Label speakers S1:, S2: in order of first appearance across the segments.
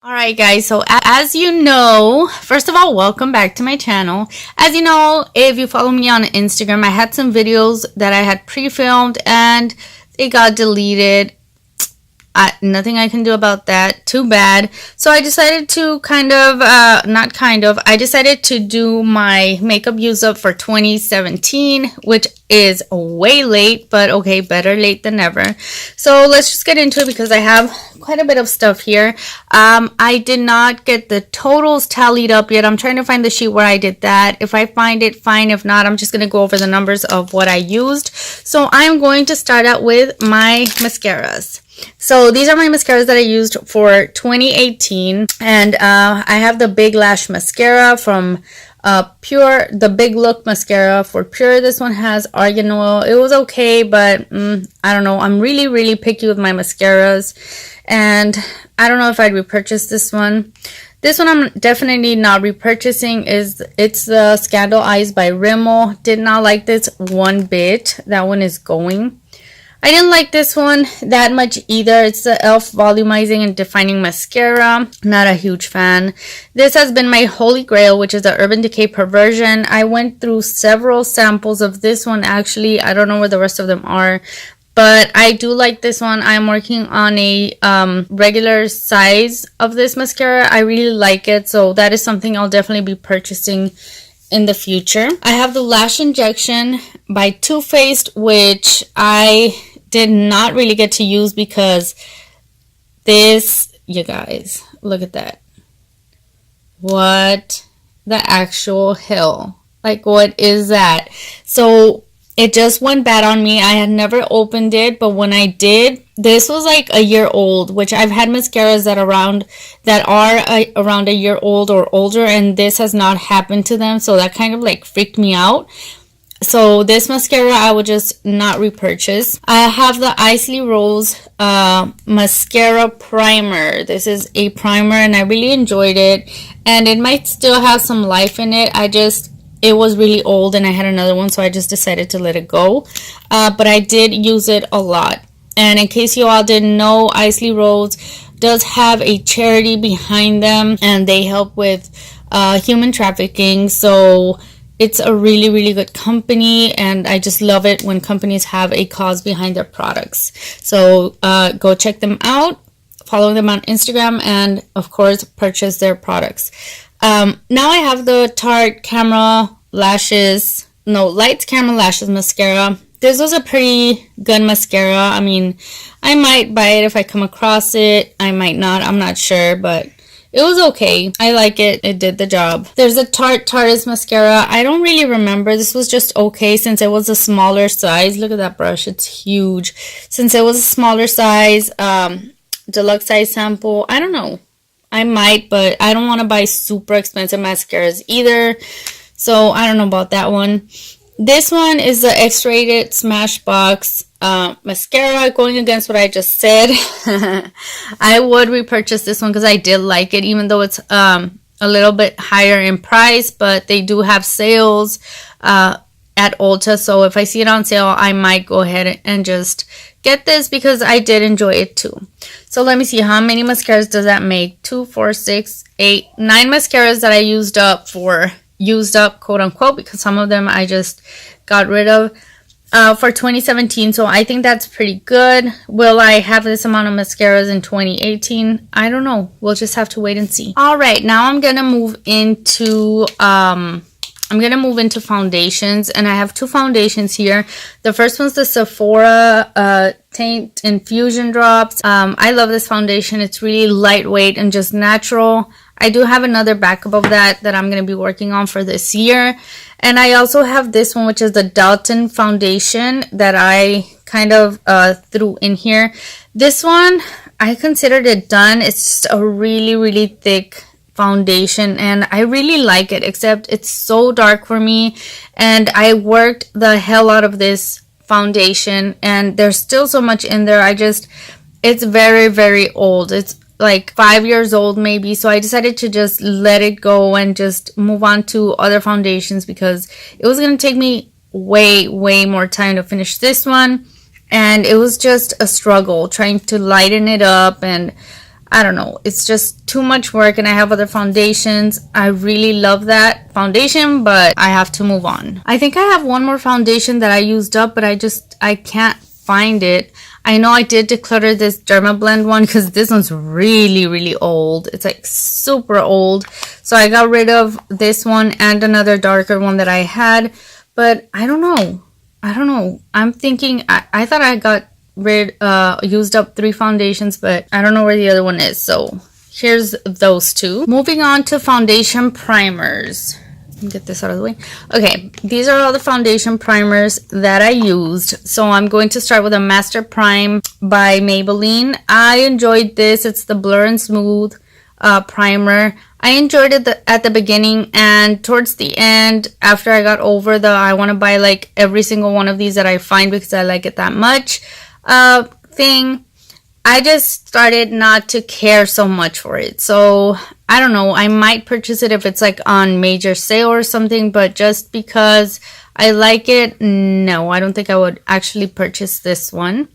S1: Alright guys, so as you know, first of all, welcome back to my channel. As you know, if you follow me on Instagram, I had some videos that I had pre-filmed and they got deleted. Nothing I can do about that. Too bad. So I decided to I decided to do my makeup use up for 2017, which is way late, but okay, better late than never. So let's just get into it because I have quite a bit of stuff here. I did not get the totals tallied up yet. I'm trying to find the sheet where I did that. If I find it, fine. If not, I'm just going to go over the numbers of what I used. So I'm going to start out with my mascaras. So these are my mascaras that I used for 2018, and I have the Big Lash mascara from Pure, the Big Look mascara for Pure. This one has argan oil. It was okay, but I don't know. I'm really picky with my mascaras, and I don't know if I'd repurchase this one. This one I'm definitely not repurchasing. It's the Scandal Eyes by Rimmel. Did not like this one bit. That one is going. I didn't like this one that much either. It's the e.l.f. Volumizing and Defining Mascara. Not a huge fan. This has been my holy grail, which is the Urban Decay Perversion. I went through several samples of this one actually. I don't know where the rest of them are, but I do like this one. I'm working on a regular size of this mascara. I really like it, so that is something I'll definitely be purchasing in the future. I have the Lash Injection by Too Faced, which I did not really get to use because this, you guys, look at that. What the actual hell? Like, what is that? So it just went bad on me. I had never opened it, but when I did, this was like a year old, which I've had mascaras that are around a year old or older, and this has not happened to them, so that kind of like freaked me out. So this mascara I would just not repurchase. I have the Isley Rose mascara primer. This is a primer and I really enjoyed it, and it might still have some life in it. It was really old and I had another one, so I just decided to let it go. But I did use it a lot. And in case you all didn't know, Isley Rose does have a charity behind them, and they help with human trafficking. So it's a really good company, and I just love it when companies have a cause behind their products. So go check them out, follow them on Instagram, and of course purchase their products. Now I have the Tarte Lights Camera Lashes mascara. This was a pretty good mascara. I mean, I might buy it if I come across it. I might not. I'm not sure, but it was okay. I like it. It did the job. There's a Tarte's mascara. I don't really remember. This was just okay since it was a smaller size. Look at that brush. It's huge. Since it was a smaller size, deluxe size sample. I don't know. I might, but I don't want to buy super expensive mascaras either. So I don't know about that one. This one is the X-Rated Smashbox mascara. Going against what I just said, I would repurchase this one because I did like it, even though it's a little bit higher in price, but they do have sales at Ulta, so if I see it on sale, I might go ahead and just get this because I did enjoy it too. So let me see, how many mascaras does that make? 2, 4, 6, 8, 9 mascaras that I used up, quote unquote, because some of them I just got rid of for 2017. So I think that's pretty good. Will I have this amount of mascaras in 2018? I don't know. We'll just have to wait and see. All right, now I'm gonna move into foundations, and I have 2 foundations here. The first one's the Sephora Taint Infusion Drops. I love this foundation. It's really lightweight and just natural. I do have another backup of that I'm going to be working on for this year. And I also have this one, which is the Dalton foundation that I kind of threw in here. This one, I considered it done. It's just a really thick foundation, and I really like it, except it's so dark for me. And I worked the hell out of this foundation, and there's still so much in there. It's very old. It's like 5 years old maybe, so I decided to just let it go and just move on to other foundations because it was going to take me way more time to finish this one, and it was just a struggle trying to lighten it up, and I don't know, it's just too much work, and I have other foundations. I really love that foundation, but I have to move on. I think I have one more foundation that I used up, but I can't find it. I know I did declutter this Derma Blend one because this one's really old. It's like super old. So I got rid of this one and another darker one that I had, but I don't know. I'm thinking, I thought I got used up 3 foundations, but I don't know where the other one is. So here's those 2. Moving on to foundation primers. Let me get this out of the way. Okay, these are all the foundation primers that I used. So I'm going to start with a Master Prime by Maybelline. I enjoyed this. It's the Blur and Smooth primer. I enjoyed it at the beginning, and towards the end, after I got over the I want to buy like every single one of these that I find because I like it that much thing, I just started not to care so much for it. So I don't know, I might purchase it if it's like on major sale or something, but just because I like it, no, I don't think I would actually purchase this one.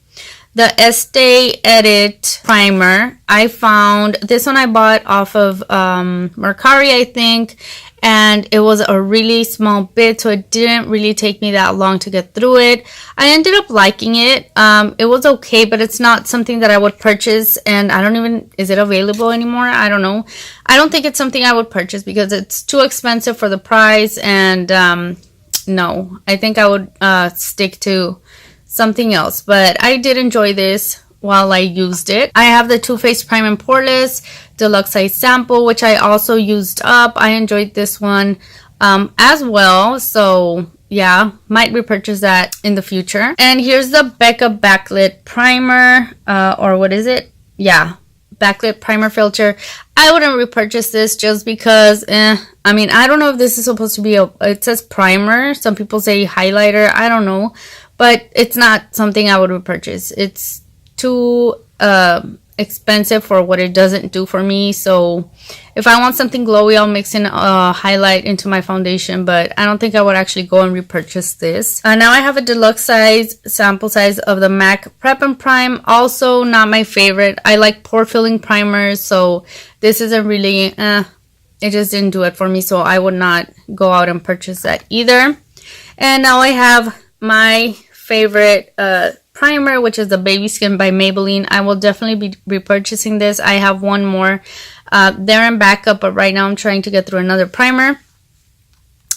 S1: The Estee Edit primer, I found this one, I bought off of Mascaras, I think, and it was a really small bit, so it didn't really take me that long to get through it. I ended up liking it. It was okay, but it's not something that I would purchase, and I don't even, is it available anymore? I don't know. I don't think it's something I would purchase because it's too expensive for the price, and no, I think I would stick to something else. But I did enjoy this while I used it. I have the Too Faced Prime and Poreless Deluxe Size Sample, which I also used up. I enjoyed this one as well. So yeah, might repurchase that in the future. And here's the Becca Backlit Primer, or what is it? Yeah, Backlit Primer Filter. I wouldn't repurchase this just because, I mean, I don't know if this is supposed to be it says primer. Some people say highlighter. I don't know. But it's not something I would repurchase. It's too expensive for what it doesn't do for me. So if I want something glowy, I'll mix in a highlight into my foundation. But I don't think I would actually go and repurchase this. Now I have a deluxe size sample size of the MAC Prep and Prime. Also not my favorite. I like pore filling primers. So this isn't really, it just didn't do it for me. So I would not go out and purchase that either. And now I have my favorite primer, which is the Baby Skin by Maybelline. I will definitely be repurchasing this. I have one more there in backup, but right now I'm trying to get through another primer.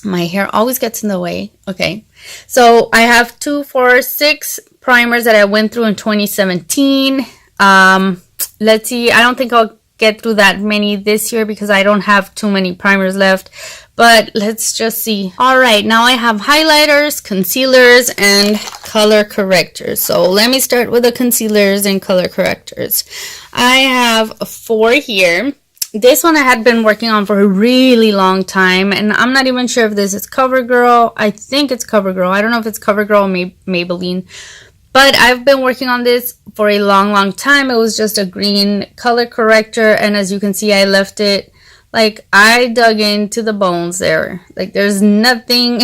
S1: My hair always gets in the way. Okay, so I have 2, 4, 6 primers that I went through in 2017. Let's see, I don't think I'll get through that many this year because I don't have too many primers left. But let's just see. All right, now I have highlighters, concealers, and color correctors. So let me start with the concealers and color correctors. I have 4 here. This one I had been working on for a really long time, and I'm not even sure if this is CoverGirl. I think it's CoverGirl. I don't know if it's CoverGirl or Maybelline. But I've been working on this for a long time. It was just a green color corrector, and as you can see, I left it, like, I dug into the bones there. Like, there's nothing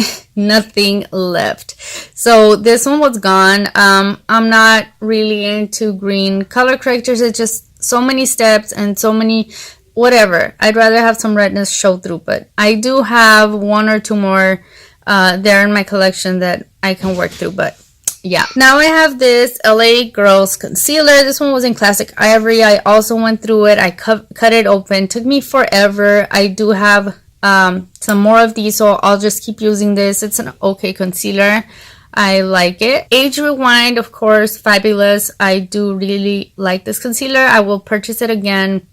S1: left. So this one was gone. I'm not really into green color correctors. It's just so many steps and so many whatever. I'd rather have some redness show through, but I do have 1 or 2 more there in my collection that I can work through. But yeah, now I have this LA Girls concealer. This one was in Classic Ivory. I also went through it. I cut it open. Took me forever. I do have some more of these, so I'll just keep using this. It's an okay concealer. I like it. Age Rewind, of course, fabulous. I do really like this concealer. I will purchase it again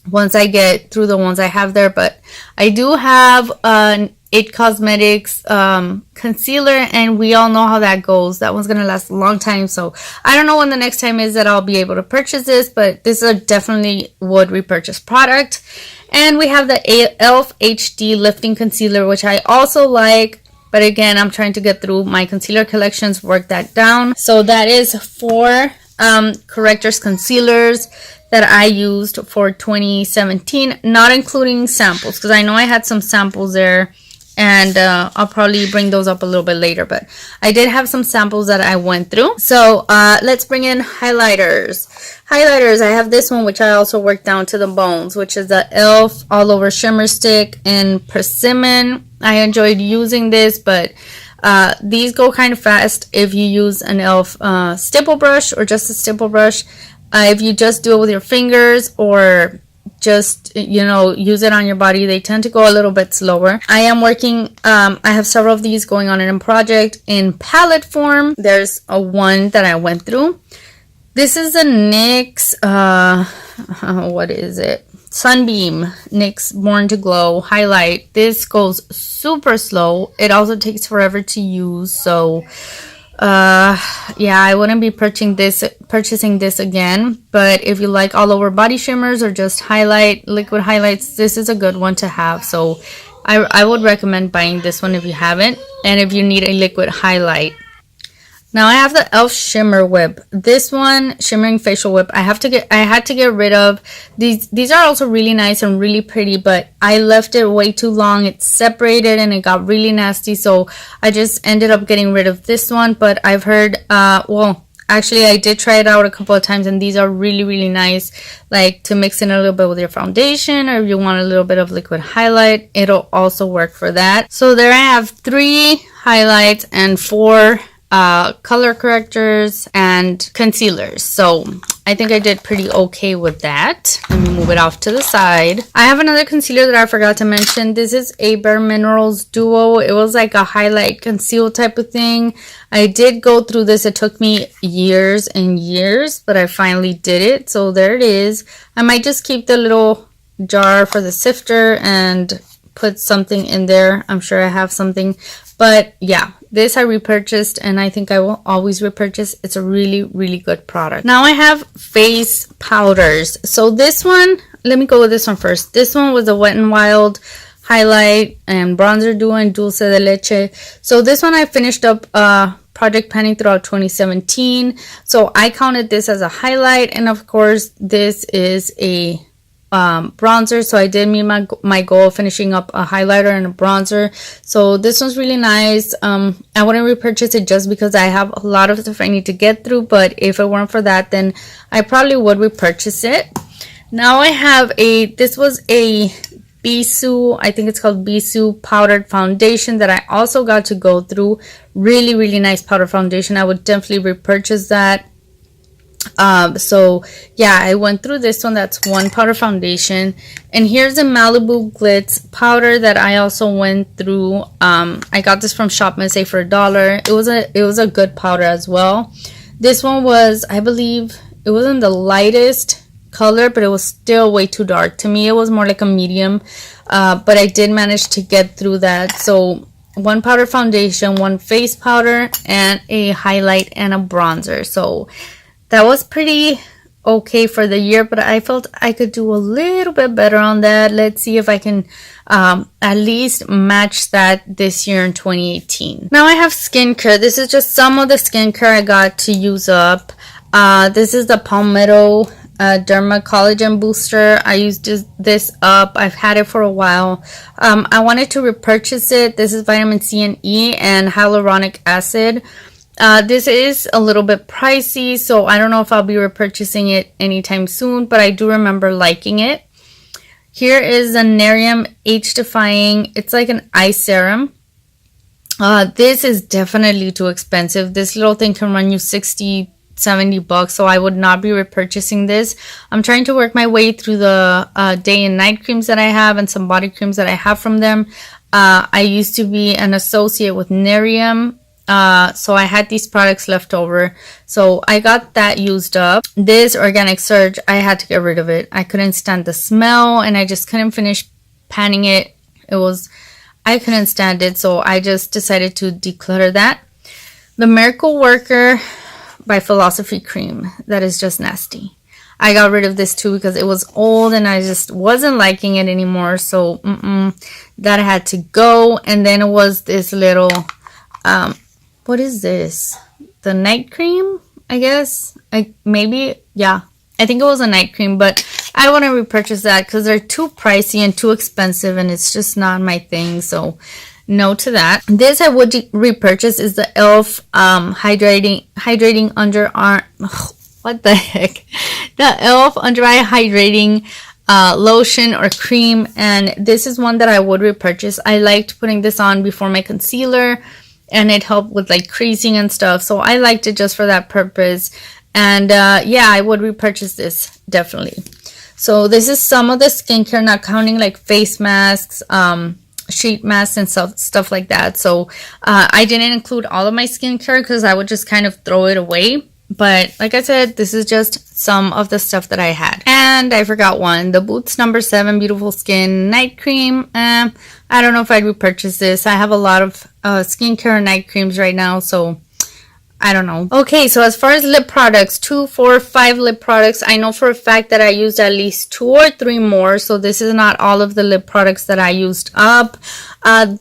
S1: once I get through the ones I have there, but I do have an It Cosmetics concealer, and we all know how that goes. That one's gonna last a long time, so I don't know when the next time is that I'll be able to purchase this, but this is a definitely would repurchase product. And we have the e.l.f. HD Lifting Concealer, which I also like, but again, I'm trying to get through my concealer collections, work that down. So that is 4 correctors concealers that I used for 2017, not including samples, because I know I had some samples there and I'll probably bring those up a little bit later, but I did have some samples that I went through. So let's bring in highlighters. I have this one, which I also worked down to the bones, which is the e.l.f. all over shimmer stick in persimmon. I enjoyed using this, but these go kind of fast if you use an e.l.f. Stipple brush or just a stipple brush. If you just do it with your fingers or just, you know, use it on your body, they tend to go a little bit slower. I am working, I have several of these going on in a project in palette form. There's a one that I went through. This is a NYX, what is it? Sunbeam NYX Born to Glow highlight. This goes super slow. It also takes forever to use, so yeah, I wouldn't be purchasing this again. But if you like all over body shimmers or just liquid highlights, this is a good one to have. So I would recommend buying this one if you haven't, and if you need a liquid highlight. Now I have the e.l.f. Shimmer Whip. This one, Shimmering Facial Whip, I had to get rid of. These are also really nice and really pretty, but I left it way too long. It separated and it got really nasty, so I just ended up getting rid of this one. But I've heard, well, actually I did try it out a couple of times, and these are really, really nice, like to mix in a little bit with your foundation, or if you want a little bit of liquid highlight, it'll also work for that. So there I have 3 highlights and 4 color correctors and concealers. So I think I did pretty okay with that. Let me move it off to the side. I have another concealer that I forgot to mention. This is a Bare Minerals Duo. It was like a highlight conceal type of thing. I did go through this. It took me years and years, but I finally did it. So there it is. I might just keep the little jar for the sifter and put something in there. I'm sure I have something, but yeah, this I repurchased, and I think I will always repurchase. It's a really, really good product. Now I have face powders. So this one, let me go with this one first. This one was a Wet n Wild highlight and bronzer duo in Dulce de Leche. So this one I finished up project panning throughout 2017. So I counted this as a highlight, and of course this is a bronzer, so I did meet my goal of finishing up a highlighter and a bronzer. So this one's really nice. I wouldn't repurchase it just because I have a lot of stuff I need to get through, but if it weren't for that, then I probably would repurchase it. Now I have this was a Bisou, I think it's called Bisou powdered foundation that I also got to go through. Really, really nice powder foundation. I would definitely repurchase that. So yeah, I went through this one. That's one powder foundation, and here's a Malibu Glitz powder that I also went through. I got this from Shop Miss A for $1. It was a good powder as well. This one was, I believe it wasn't the lightest color, but it was still way too dark. To me it was more like a medium, but I did manage to get through that. So one powder foundation, one face powder, and a highlight and a bronzer. So that was pretty okay for the year, but I felt I could do a little bit better on that. Let's see if I can at least match that this year in 2018. Now I have skincare. This is just some of the skincare I got to use up. This is the Palmetto Derma Collagen Booster. I used this up. I've had it for a while. I wanted to repurchase it. This is vitamin C and E and hyaluronic acid. This is a little bit pricey, so I don't know if I'll be repurchasing it anytime soon, but I do remember liking it. Here is the Narium Age Defying. It's like an eye serum. This is definitely too expensive. This little thing can run you $60-70, so I would not be repurchasing this. I'm trying to work my way through the day and night creams that I have and some body creams that I have from them. I used to be an associate with Narium. So I had these products left over, so I got that used up. This Organic Surge, I had to get rid of it. I couldn't stand the smell, and I just couldn't finish panning it. I couldn't stand it, so I just decided to declutter that. The Miracle Worker by Philosophy Cream, that is just nasty. I got rid of this too because it was old and I just wasn't liking it anymore, so that had to go. And then it was this little what is this? The night cream, I guess. Yeah. I think it was a night cream, but I want to repurchase that because they're too pricey and too expensive, and it's just not my thing. So no to that. This I would repurchase is the e.l.f. hydrating underarm. What the heck? The e.l.f. under eye hydrating lotion or cream, and this is one that I would repurchase. I liked putting this on before my concealer, and it helped with like creasing and stuff, so I liked it just for that purpose. And yeah, I would repurchase this definitely. So this is some of the skincare, not counting like face masks, sheet masks and stuff like that. So I didn't include all of my skincare because I would just kind of throw it away. But like I said, this is just some of the stuff that I had. And I forgot one, the Boots number 7 Beautiful Skin Night Cream. I don't know if I'd repurchase this. I have a lot of skincare night creams right now, so I don't know. Okay, so as far as lip products, 2, 4, 5 lip products. I know for a fact that I used at least 2 or 3 more, so this is not all of the lip products that I used up.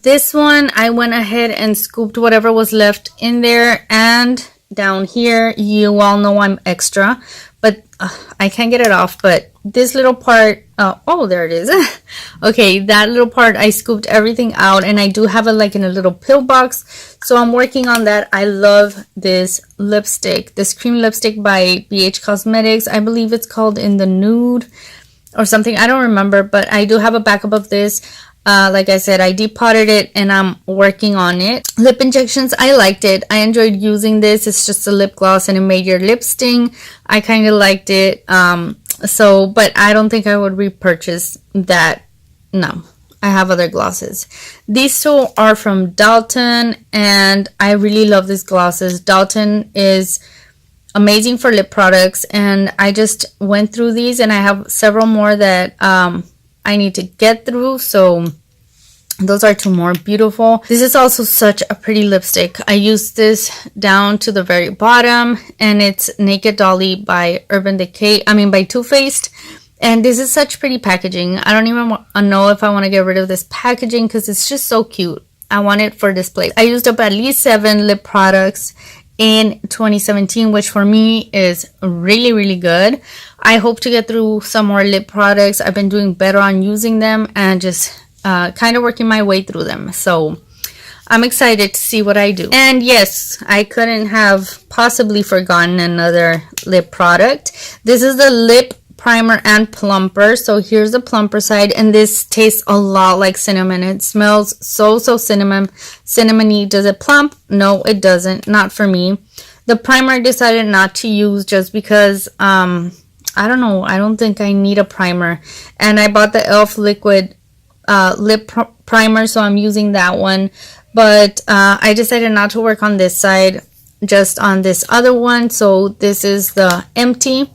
S1: This one, I went ahead and scooped whatever was left in there, and down here, you all know I'm extra, but I can't get it off. But this little part, oh, there it is. Okay, that little part, I scooped everything out, and I do have it like in a little pill box, so I'm working on that. I love this lipstick, this cream lipstick by BH Cosmetics. I believe it's called In the Nude or something, I don't remember, but I do have a backup of this. Like I said, I depotted it and I'm working on it. Lip injections, I liked it. I enjoyed using this. It's just a lip gloss and it made your lips sting. I kind of liked it. But I don't think I would repurchase that. No, I have other glosses. These two are from Dalton, and I really love these glosses. Dalton is amazing for lip products, and I just went through these, and I have several more that I need to get through. So those are 2 more. Beautiful. This is also such a pretty lipstick. I used this down to the very bottom, and it's Naked Dolly by by Too Faced. And this is such pretty packaging. I don't even know if I want to get rid of this packaging because it's just so cute. I want it for display. I used up at least 7 lip products in 2017, which for me is really, really good. I hope to get through some more lip products. I've been doing better on using them and just kind of working my way through them. So I'm excited to see what I do. And yes, I couldn't have possibly forgotten another lip product. This is the lip primer and plumper. So here's the plumper side, and this tastes a lot like cinnamon. It smells so cinnamony. Does it plump? No, it doesn't. Not for me. The primer I decided not to use just because I don't know, I don't think I need a primer, and I bought the e.l.f. liquid lip primer, so I'm using that one. But I decided not to work on this side, just on this other one. So this is the empty.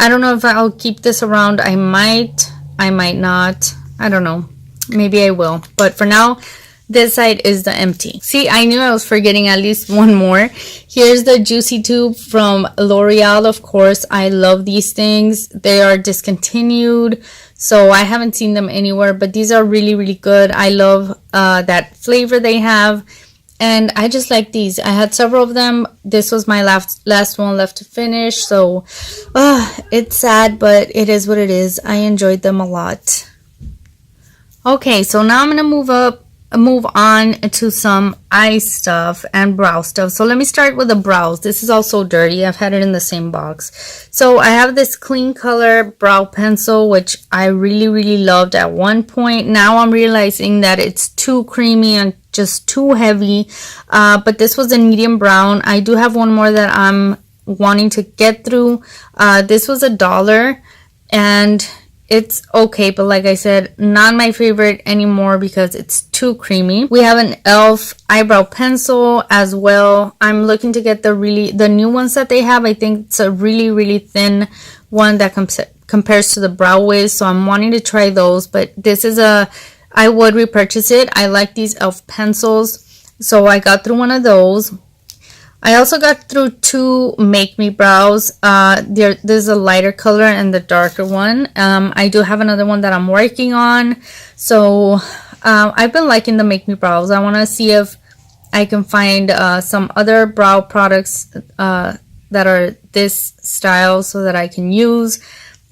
S1: I don't know if I'll keep this around. I might not. I don't know. Maybe I will. But for now, this side is the empty. See, I knew I was forgetting at least one more. Here's the Juicy Tube from L'Oreal. Of course, I love these things. They are discontinued, so I haven't seen them anywhere. But these are really, really good. I love that flavor they have. And I just like these. I had several of them. This was my last one left to finish. So it's sad, but it is what it is. I enjoyed them a lot. Okay, so now I'm going to move on to some eye stuff and brow stuff. So let me start with the brows. This is also dirty. I've had it in the same box. So I have this clean color brow pencil, which I really, really loved at one point. Now I'm realizing that it's too creamy and just too heavy, but this was a medium brown. I do have one more that I'm wanting to get through. This was $1, and it's okay, but like I said, not my favorite anymore because it's too creamy. We have an e.l.f. eyebrow pencil as well. I'm looking to get the new ones that they have. I think it's a really, really thin one that compares to the Brow Wiz, so I'm wanting to try those. But this is I would repurchase it. I like these e.l.f. pencils, so I got through one of those. I also got through 2 Make Me brows. There's a lighter color and the darker one. I do have another one that I'm working on. So I've been liking the Make Me brows. I want to see if I can find some other brow products that are this style so that I can use.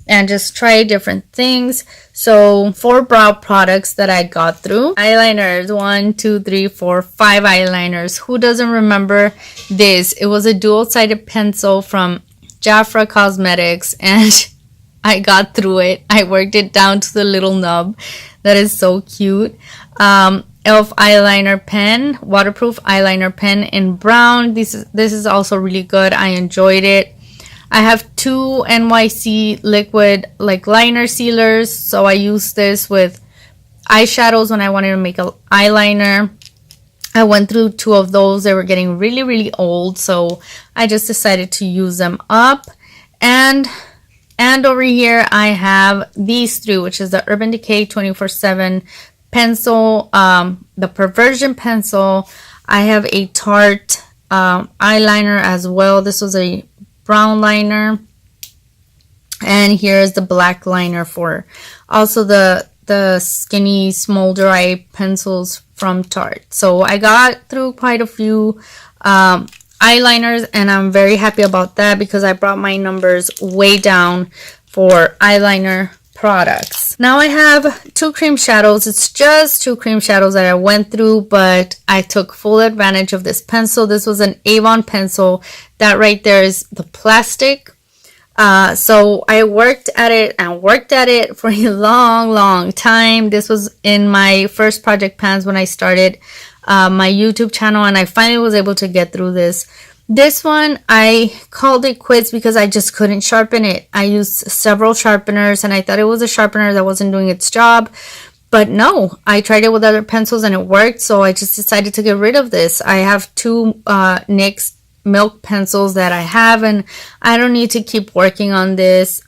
S1: and just try different things. So 4 brow products that I got through. Eyeliners, 1, 2, 3, 4, 5 eyeliners. Who doesn't remember this? It was a dual-sided pencil from Jafra Cosmetics, and I got through it. I worked it down to the little nub. That is so cute. Elf eyeliner pen, waterproof eyeliner pen in brown. This is also really good. I enjoyed it. I have 2 NYC liquid like liner sealers, so I use this with eyeshadows when I wanted to make an eyeliner. I went through 2 of those. They were getting really old, so I just decided to use them up. And over here I have these 3, which is the Urban Decay 24/7 pencil, the Perversion pencil. I have a Tarte eyeliner as well. This was a brown liner, and here's the black liner for also the skinny smolder eye pencils from Tarte. So I got through quite a few eyeliners, and I'm very happy about that because I brought my numbers way down for eyeliner products. Now I have 2 cream shadows. It's just 2 cream shadows that I went through, but I took full advantage of this pencil. This was an Avon pencil. That right there is the plastic. So I worked at it for a long time. This was in my first project pans when I started my YouTube channel, and I finally was able to get through this. This one, I called it quits because I just couldn't sharpen it. I used several sharpeners, and I thought it was a sharpener that wasn't doing its job. But no, I tried it with other pencils and it worked, so I just decided to get rid of this. I have 2 NYX milk pencils that I have, and I don't need to keep working on this.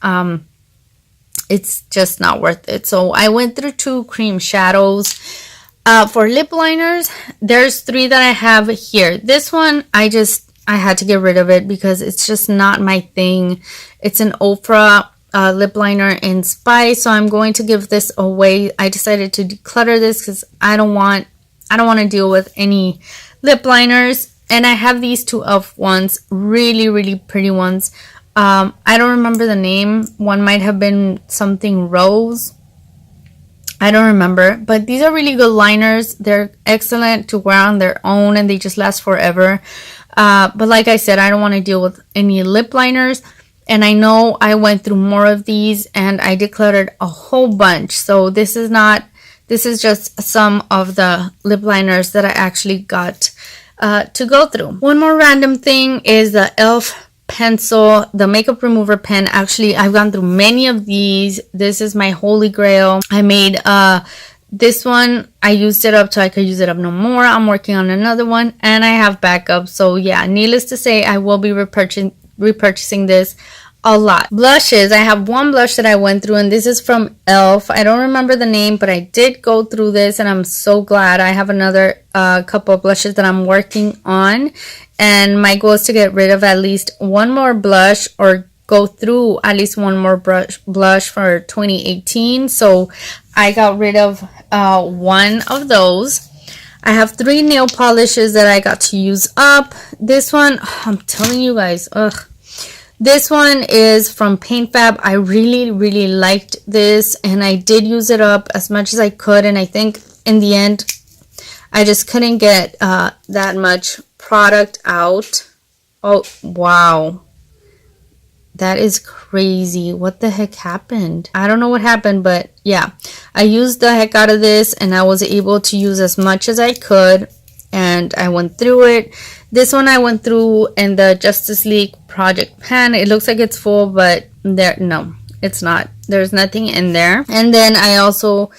S1: It's just not worth it. So I went through 2 cream shadows. For lip liners, there's 3 that I have here. This one, I had to get rid of it because it's just not my thing. It's an Ofra lip liner in Spice, so I'm going to give this away. I decided to declutter this because I don't want to deal with any lip liners. And I have these 2 e.l.f. ones, really pretty ones. I don't remember the name. One might have been something Rose. I don't remember, but these are really good liners. They're excellent to wear on their own, and they just last forever. But like I said, I don't want to deal with any lip liners, and I know I went through more of these and I decluttered a whole bunch. So this is just some of the lip liners that I actually got to go through. One more random thing is the e.l.f. pencil, the makeup remover pen. Actually, I've gone through many of these. This is my holy grail. I made this one, I used it up so I could use it up no more. I'm working on another one, and I have backup. So yeah, needless to say, I will be repurchasing this a lot. Blushes, I have 1 blush that I went through, and this is from e.l.f. I don't remember the name, but I did go through this, and I'm so glad. I have another couple of blushes that I'm working on, and my goal is to get rid of at least 1 more blush, or go through at least 1 more blush for 2018. So I got rid of 1 of those. I have 3 nail polishes that I got to use up. This one, I'm telling you guys, this one is from Paint Fab. I really liked this, and I did use it up as much as I could, and I think in the end I just couldn't get that much product out. Oh wow, that is crazy. What the heck happened? I don't know what happened, but yeah, I used the heck out of this, and I was able to use as much as I could, and I went through it. This one I went through in the Justice League project pan. It looks like it's full, but no, it's not. There's nothing in there. And then I also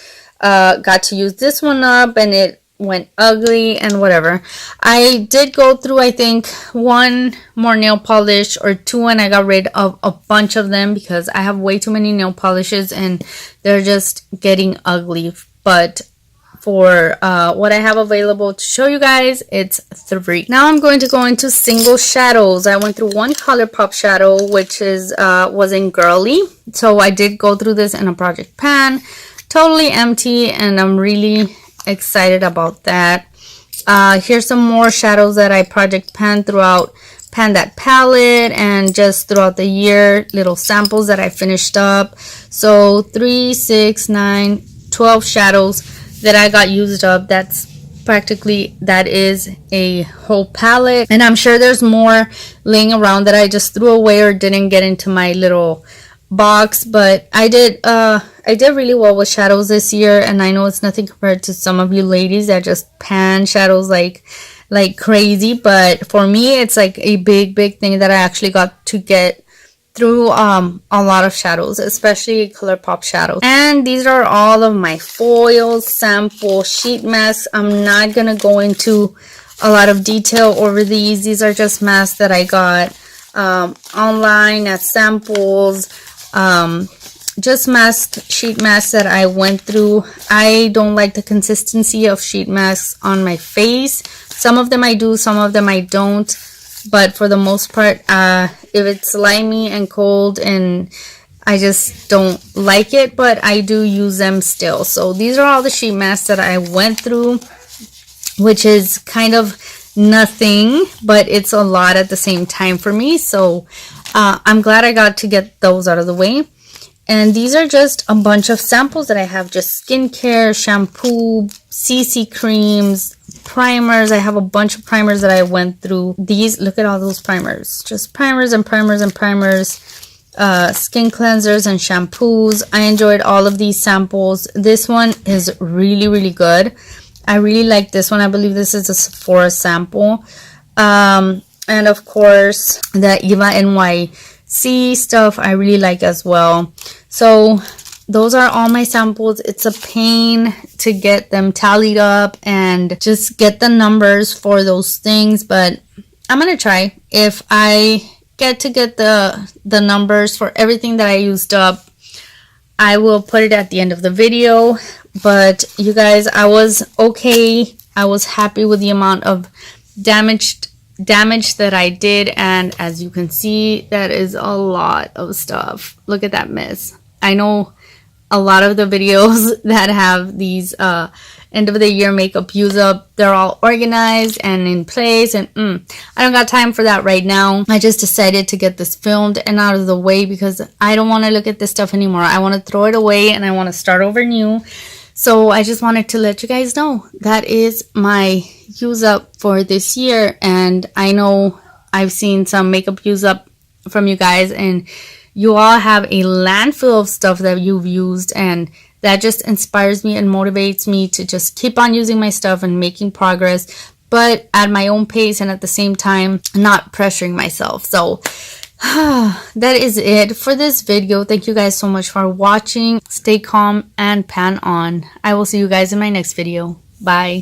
S1: got to use this one up, and it went ugly and whatever. I did go through, I think, 1 more nail polish or 2, and I got rid of a bunch of them because I have way too many nail polishes and they're just getting ugly. But for what I have available to show you guys, it's 3. Now I'm going to go into single shadows. I went through 1 ColourPop shadow, which is was in Girly. So I did go through this in a project pan, totally empty, and I'm really excited about that. Here's some more shadows that I project pan throughout pan that palette, and just throughout the year, little samples that I finished up. So 3, 6, 9, 12 shadows that I got used up. That's practically, that is a whole palette, and I'm sure there's more laying around that I just threw away or didn't get into my little box. But I did really well with shadows this year, and I know it's nothing compared to some of you ladies that just pan shadows like crazy, but for me it's like a big thing that I actually got to get through a lot of shadows, especially ColourPop shadows. And these are all of my foils, sample sheet masks. I'm not gonna go into a lot of detail over these. These are just masks that I got online at samples, just sheet masks that I went through. I don't like the consistency of sheet masks on my face. Some of them I do, some of them I don't, but for the most part, if it's slimy and cold, and I just don't like it, but I do use them still. So these are all the sheet masks that I went through, which is kind of nothing, but it's a lot at the same time for me. So I'm glad I got to get those out of the way. And these are just a bunch of samples that I have, just skincare, shampoo, CC creams, primers. I have a bunch of primers that I went through. These, look at all those primers, just primers and primers and primers, skin cleansers and shampoos. I enjoyed all of these samples. This one is really good. I really like this one. I believe this is a Sephora sample. And of course the Eva NYC stuff I really like as well. So those are all my samples. It's a pain to get them tallied up and just get the numbers for those things, but I'm gonna try. If I get the numbers for everything that I used up, I will put it at the end of the video. But you guys, I was okay. I was happy with the amount of damage that I did, and as you can see, that is a lot of stuff. Look at that mess. I know a lot of the videos that have these end of the year makeup use up, they're all organized and in place, and I don't got time for that right now. I just decided to get this filmed and out of the way because I don't want to look at this stuff anymore. I want to throw it away and I want to start over new. So I just wanted to let you guys know that is my use up for this year. And I know I've seen some makeup use up from you guys, and you all have a landfill of stuff that you've used, and that just inspires me and motivates me to just keep on using my stuff and making progress, but at my own pace and at the same time not pressuring myself. So that is it for this video. Thank you guys so much for watching. Stay calm and pan on. I will see you guys in my next video. Bye.